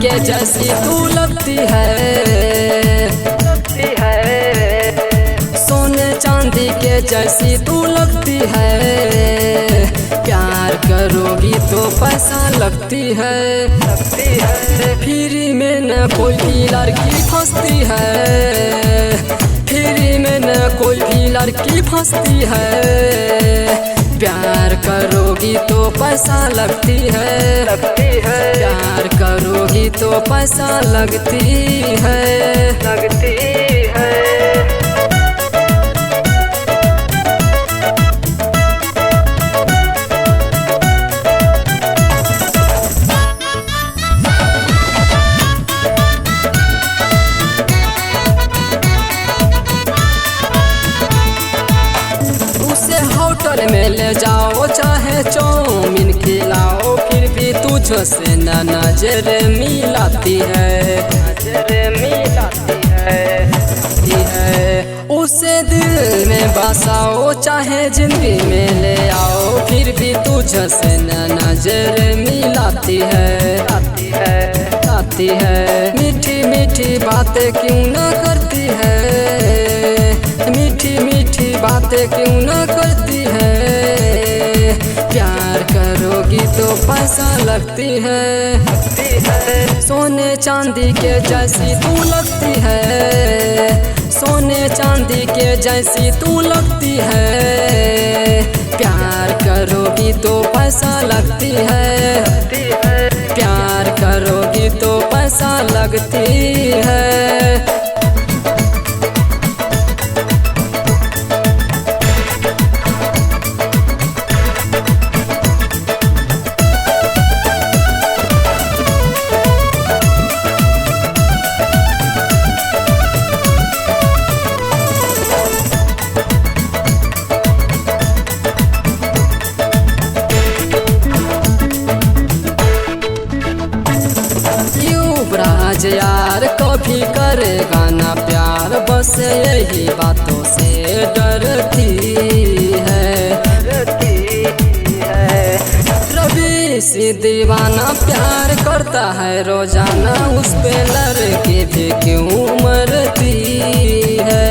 के जैसी तू लगती है, सोने चांदी के जैसी तू लगती है। प्यार करोगी तो पैसा लगती है, फ्री में न कोई भी लड़की फंसती है, फ्री में न कोई भी लड़की फंसती है। प्यार करोगी तो पैसा लगती है, प्यार करोगी तो पैसा लगती है। होटल में ले जाओ चाहे चाउमीन खिलाओ, फिर भी तुझसे न नजर मिलाती है, उसे दिल में बसाओ चाहे जिंदगी में ले आओ, फिर भी तुझसे न नजर मिलाती है। मीठी मीठी बातें क्यों न करती है, मीठी मीठी बातें क्यों न करती है। प्यार करोगी तो पैसा लगती है, सोने चांदी के जैसी तू लगती है, सोने चांदी के जैसी तू लगती है। प्यार करोगी तो पैसा लगती है, प्यार करोगी तो पैसा लगती है। राज यार कभी करेगा ना प्यार, बस यही बातों से डरती है। रवि से दीवाना प्यार करता है रोजाना, उस पे लड़के भी क्यों मरती है।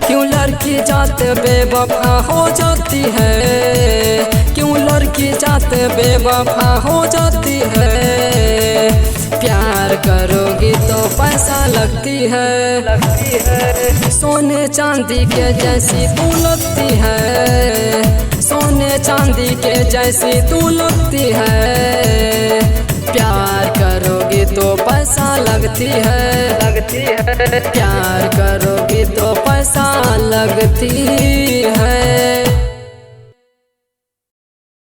क्यों लड़की जात बेवफा हो जाती है, क्यों लड़की जात बेवफा हो जाती है। प्यार करोगी तो पैसा लगती है, सोने चांदी के जैसी तू लगती है, सोने चांदी के जैसी तू लगती है। प्यार करोगी तो पैसा लगती है, प्यार करोगी तो पैसा लगती है।